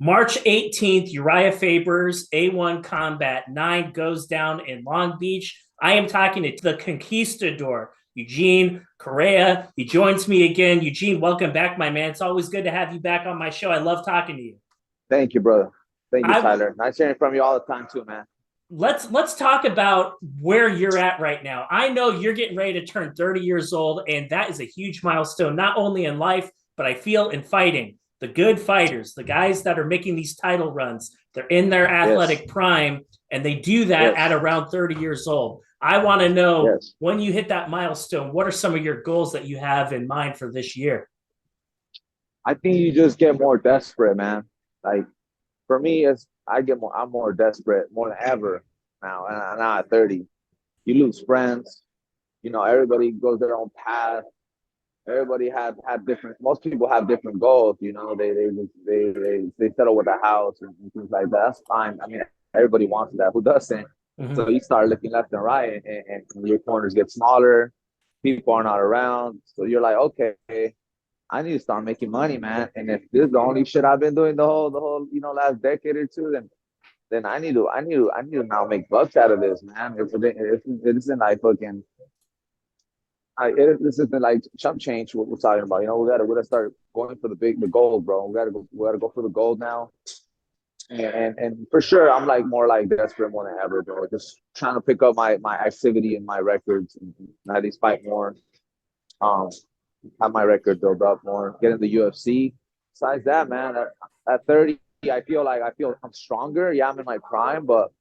March 18th, Uriah Faber's A1 Combat 9 goes down in Long Beach. I am talking to the conquistador, Eugene Correa. He joins me again. Eugene, welcome back, my man. It's always good to have you back on my show. I love talking to you. Thank you, brother. Thank you, I Tyler. Nice hearing from you all the time too, man. let's talk about where you're at right now. I know you're getting ready to turn 30 years old, and that is a huge milestone, not only in life, but I feel in fighting. The good fighters, the guys that are making these title runs, they're in their Yes, athletic prime, and they do that at yes, around 30 years old. I want to know yes. when you hit that milestone, what are some of your goals that you have in mind for this year? I think you just get more desperate, man. Like for me, I'm more desperate more than ever now. And now at 30, you lose friends. Everybody goes their own path. Everybody have different. Most people have different goals. They settle with a house and things like that. That's fine. I mean, everybody wants that. Who doesn't? So Mm-hmm. you start looking left and right, and your corners get smaller. People are not around. So you're like, okay, I need to start making money, man. And if this is the only shit I've been doing the whole last decade or two, then I need to now make bucks out of this, man. If it isn't like fucking, this isn't like chump change what we're talking about. We gotta start going for the gold, bro. We gotta go for the gold now. And for sure, I'm like more like desperate more than ever, bro. Just trying to pick up my activity and my records and at least fight more. Um, have my record build up more, get in the UFC. Besides that, man, at 30, I feel I'm stronger. Yeah, I'm in my prime, but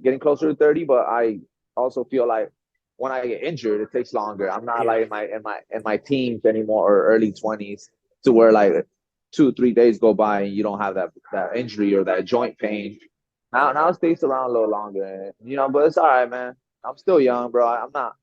getting closer to 30. But I also feel like when I get injured, it takes longer. I'm not Yeah. like in my teens anymore or early 20s to where like 2 3 days go by and you don't have that injury or that joint pain. Now it stays around a little longer, but it's all right, man. I'm still young, bro. I'm not.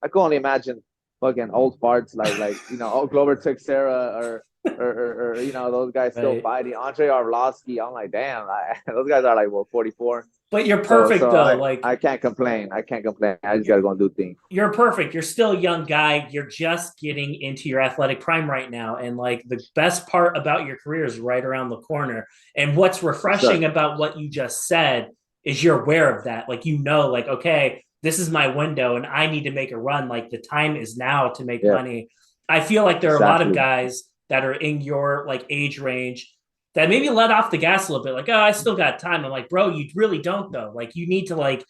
I can only imagine fucking old farts like Glover Teixeira or those guys still Right. fighting. Andre Arlovsky. I'm like, damn, those guys are like 44. But you're So perfect so though. I Like I can't complain. I can't complain. I just you're, gotta go and do things. you're perfect. You're still a young guy. You're just getting into your athletic prime right now. And like the best part about your career is right around the corner. And what's Yes, sir. refreshing about what you just said is you're aware of that. Like, like, okay, this is my window and I need to make a run. Like, the time is now to make Yeah, money. I feel like there are a lot of exactly. guys that are in your like age range that maybe let off the gas a little bit. Like, oh, I still got time. I'm like, bro, you really don't though. Like, you need to like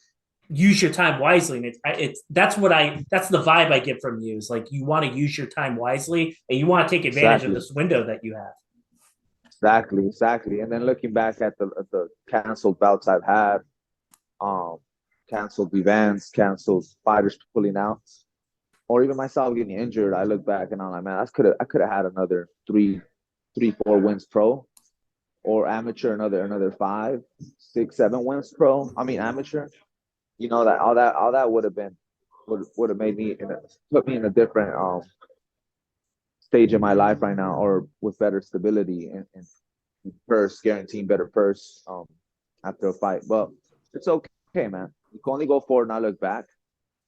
use your time wisely, and it's that's the vibe I get from you is like you want to use your time wisely and you want to take advantage of Exactly. this window that you have. Exactly. Exactly. And then looking back at the canceled bouts I've had, um, canceled events, canceled fighters pulling out, or even myself getting injured, I look back and I'm like, man, I could have had another 4 wins pro, or amateur another 5 6 7 wins pro. I mean amateur. That would have made me put me in a different stage in my life right now, or with better stability and purse, guaranteeing better purse after a fight. But it's okay, man. You can only go forward, not look back.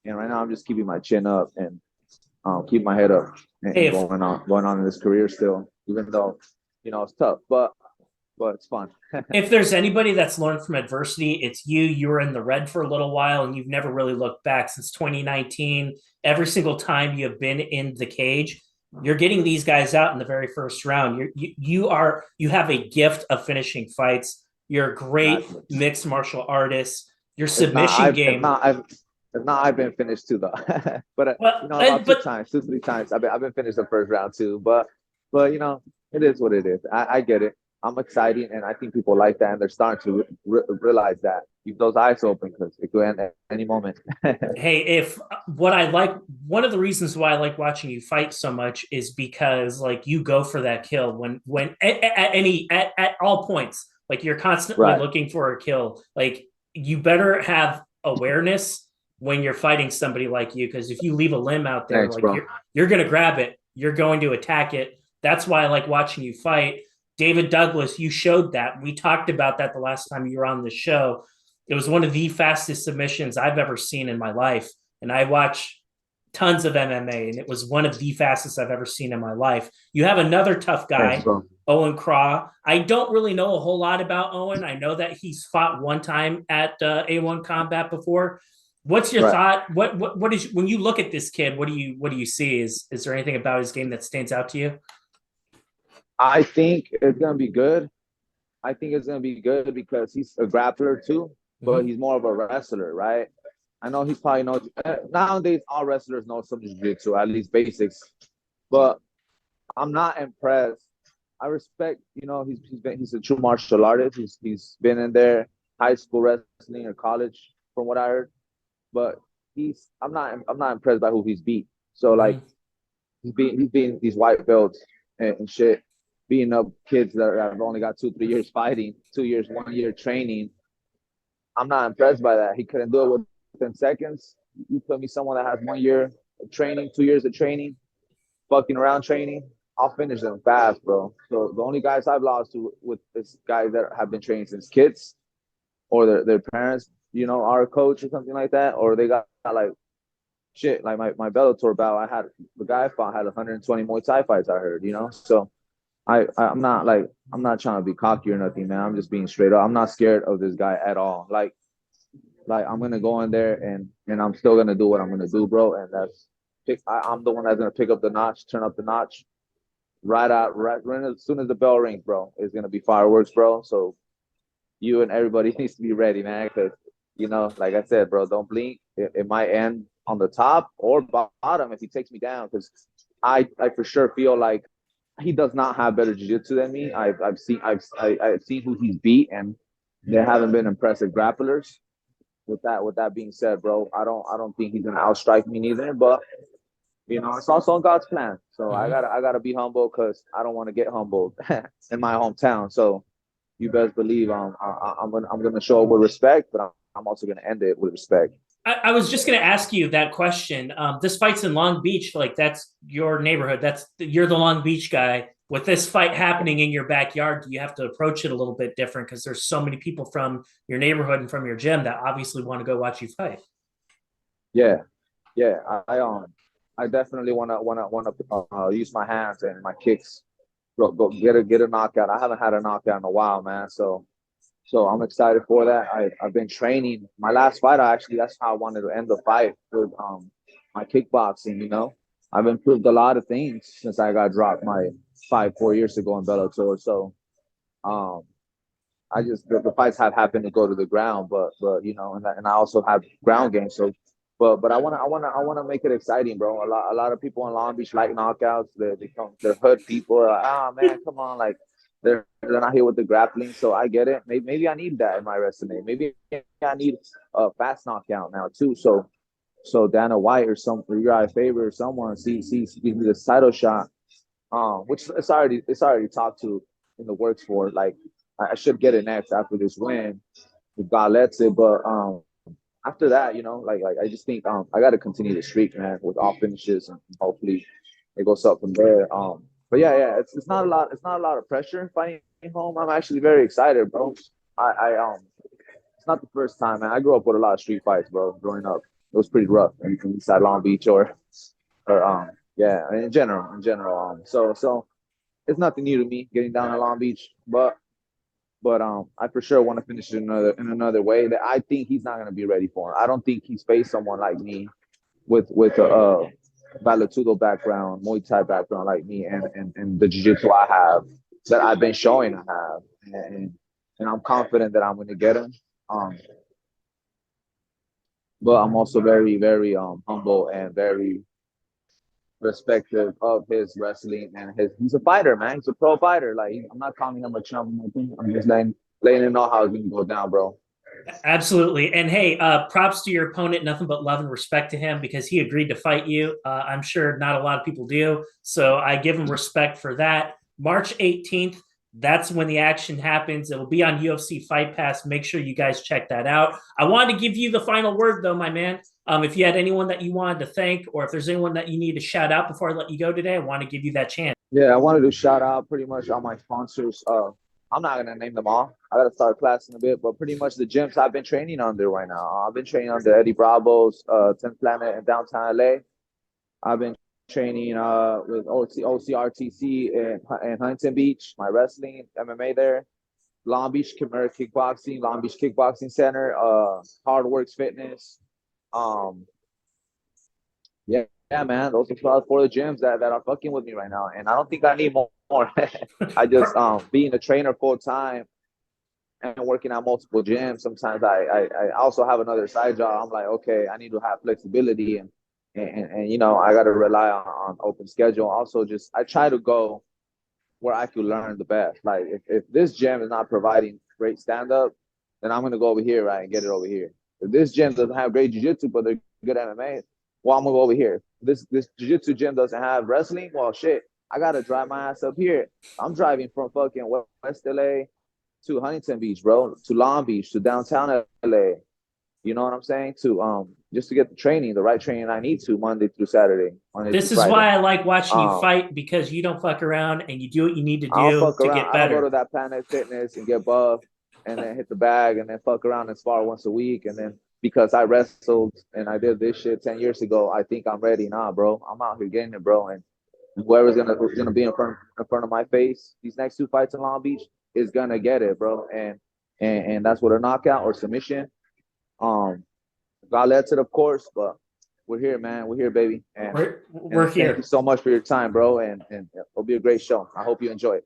And right now, I'm just keeping my chin up and keep my head up Hey, and going on in this career still, even though it's tough, but it's fun. if there's anybody that's learned from adversity, it's you. You were in the red for a little while and you've never really looked back since 2019. Every single time you have been in the cage, you're getting these guys out in the very first round. You have a gift of finishing fights. You're a great Exactly. mixed martial artist. Your If not, submission I've if game. not I've if not I've been finished too though. But about two But times, 3 times I've been finished the first round too. But it is what it is. I get it. I'm excited, and I think people like that, and they're starting to realize that. Keep those eyes open because it could end at any moment. hey, if what I like, one of the reasons why I like watching you fight so much is because like you go for that kill when at all points, like you're constantly Right. looking for a kill. Like you better have awareness when you're fighting somebody like you, because if you leave a limb out there, Thanks, like bro. you're gonna grab it, you're going to attack it. That's why I like watching you fight. David Douglas, you showed that. We talked about that the last time you were on the show. It was one of the fastest submissions I've ever seen in my life. And I watch tons of MMA, and it was one of the fastest I've ever seen in my life. You have another tough Thanks, guy, bro. Owen Craugh. I don't really know a whole lot about Owen. I know that he's fought one time at A1 Combat before. What's your Right. thought? What is when you look at this kid? What do you see? Is there anything about his game that stands out to you? I think it's gonna be good. I think it's gonna be good because he's a grappler too, but Mm-hmm. he's more of a wrestler, right? I know he's probably knows nowadays all wrestlers know some jiu-jitsu, at least basics. But I'm not impressed. I respect, he's a true martial artist. He's been in there, high school wrestling or college, from what I heard. But I'm not impressed by who he's beat. So like Mm-hmm. he's beating these white belts and shit, beating up kids that have only got 2 3 years fighting, 2 years, 1 year training. I'm not impressed by that. He couldn't do it within seconds. You put me someone that has 1 year of training, 2 years of training, fucking around training, I'll finish them fast, bro. So the only guys I've lost to with is guys that have been training since kids or their parents, are a coach or something like that, or they got like shit. Like my Bellator bout, I had the guy I fought had 120 Muay Thai fights. I heard. So I'm not trying to be cocky or nothing, man. I'm just being straight up. I'm not scared of this guy at all. Like I'm gonna go in there and I'm still gonna do what I'm gonna do, bro. And I'm the one that's gonna pick up the notch, turn up the notch, right as soon as the bell rings, bro. It's gonna be fireworks, bro. So you and everybody needs to be ready, man. Because like I said, bro, don't blink. It might end on the top or bottom if he takes me down. Because I for sure feel like he does not have better jiu-jitsu than me. I've seen who he's beat, and there haven't been impressive grapplers. With that being said, bro, I don't think he's gonna outstrike me neither. But it's also God's plan. So I Mm-hmm. gotta I gotta be humble because I don't want to get humbled in my hometown. So you best believe I'm gonna show up with respect, but I'm also gonna end it with respect. I was just going to ask you that question. This fight's in Long Beach, like that's your neighborhood. You're the Long Beach guy. With this fight happening in your backyard, do you have to approach it a little bit different because there's so many people from your neighborhood and from your gym that obviously want to go watch you fight? Yeah, yeah. I definitely wanna use my hands and my kicks. Go get a knockout. I haven't had a knockout in a while, man. So I'm excited for that. I've been training. My last fight, that's how I wanted to end the fight with my kickboxing. I've improved a lot of things since I got dropped my fight 4 years ago in Bellator. So um, I just the fights have happened to go to the ground, but and I also have ground game. So, but I wanna make it exciting, bro. A lot of people in Long Beach like knockouts. They're hood people. They're like, ah man, come on, like they're not here with the grappling. So I get it. Maybe I need that in my resume. Maybe I need a fast knockout now too. So Dana White or Uriah Faber or someone give me this title shot. Which it's already talked to in the works for. Like I should get it next after this win, if God lets it. But after that, like I just think I got to continue the streak, man, with all finishes, and hopefully it goes up from there. But yeah, it's not a lot. It's not a lot of pressure fighting home. I'm actually very excited, bro. It's not the first time, man. I grew up with a lot of street fights, bro. Growing up, it was pretty rough inside Long Beach or yeah, in general. So it's nothing new to me getting down to Long Beach, but I for sure want to finish it in another way that I think he's not gonna be ready for. I don't think he's faced someone like me with a Valetudo background, Muay Thai background like me, and the jiu-jitsu I have that I've been showing I have, and I'm confident that I'm gonna get him. Um, but I'm also very very humble and very respective of his wrestling and he's a fighter, man. He's a pro fighter. Like I'm not calling him a chump. I'm just letting him know how it's gonna go down, bro. Absolutely. And hey, props to your opponent. Nothing but love and respect to him because he agreed to fight you. I'm sure not a lot of people do. So I give him respect for that. March 18th, that's when the action happens. It will be on UFC Fight Pass. Make sure you guys check that out. I wanted to give you the final word, though, my man. If you had anyone that you wanted to thank, or if there's anyone that you need to shout out before I let you go today, I want to give you that chance. Yeah, I wanted to shout out pretty much all my sponsors. I'm not gonna name them all. I gotta start classing a bit, but pretty much the gyms I've been training under right now. I've been training under Eddie Bravo's 10th Planet in downtown LA. I've been training with OCRTC in Huntington Beach, my wrestling MMA there. Long Beach Kickboxing, Long Beach Kickboxing Center, Hard Works Fitness. Um, yeah, yeah, man. Those are four of the gyms that are fucking with me right now, and I don't think I need more. I just being a trainer full time and working at multiple gyms. Sometimes I also have another side job. I'm like, okay, I need to have flexibility and you know I got to rely on open schedule. Also, just I try to go where I could learn the best. Like if this gym is not providing great stand up, then I'm gonna go over here, right, and get it over here. If this gym doesn't have great jiu-jitsu, but they're good MMA, well, I'm gonna go over here. This jiu-jitsu gym doesn't have wrestling, well shit. I gotta drive my ass up here. I'm driving from fucking West LA to Huntington Beach, bro, to Long Beach, to downtown LA. You know what I'm saying? To just to get the training, the right training I need to Monday through Saturday, Monday through This is Friday. why I like watching you Um, fight, because you don't fuck around and you do what you need to I don't do fuck to around. get I don't go better. to that Planet Fitness and get buff and then hit the bag and then fuck around and spar once a week. And then because I wrestled and I did this shit 10 years ago, I think I'm ready. Nah, bro. I'm out here getting it, bro. And whoever's gonna be in front of my face, these next two fights in Long Beach is gonna get it, bro. And that's with a knockout or submission. Um, God lets it, of course, but we're here, man. We're here, baby. And We're thank you here. so much for your time, bro. And it'll be a great show. I hope you enjoy it.